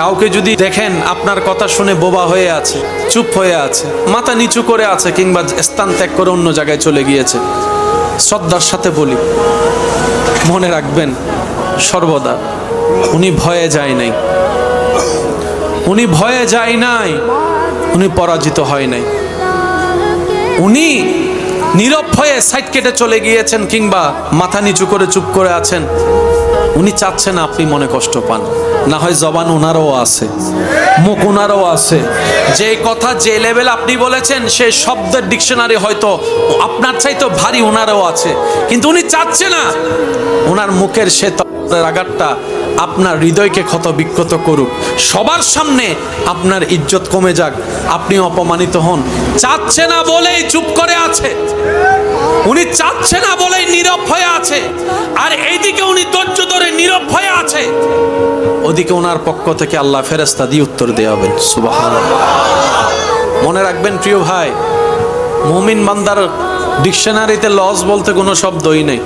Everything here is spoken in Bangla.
কাউকে যদি দেখেন আপনার কথা শুনে বোবা হয়ে আছে, চুপ হয়ে আছে, মাথা নিচু করে আছে, কিংবা স্থান ত্যাগ করে অন্য জায়গায় চলে গিয়েছে, শ্রদ্ধার সাথে বলি, মনে রাখবেন সর্বদা উনি ভয়ে যায় নাই, উনি ভয়ে যায় নাই, উনি পরাজিত হয় নাই। উনি নীরব হয়ে সাইড কেটে চলে গিয়েছেন কিংবা মাথা নিচু করে চুপ করে আছেন। উনি চাচ্ছেন আপনি মনে কষ্ট পান। না হয় জবান ওনারও আছে, মুখ ওনারও আছে, যে কথা যে লেভেল আপনি বলেছেন সেই শব্দের ডিকশনারি হয়তো আপনার চাইতো ভারী ওনারও আছে, কিন্তু উনি চাচ্ছে না ওনার মুখের সে আঘাতটা আপনার হৃদয়কে ক্ষত বিক্ষত করুক, সবার সামনে আপনার ইজ্জত কমে যাক, আপনি অপমানিত হন। চাচ্ছে না বলেই চুপ করে আছে, উনি চাচ্ছে না বলেই নীরব হয়ে আছে। আর এইদিকে উনি ধৈর্য ধরে নীরব হয়ে আছে, ওদিকে ওনার পক্ষ থেকে আল্লাহ ফেরেশতা দিয়ে উত্তর দেওয়াবেন। সুবহানাল্লাহ। মনে রাখবেন প্রিয় ভাই, মুমিন বান্দার ডিকশনারিতে লস বলতে কোনো শব্দই নেই।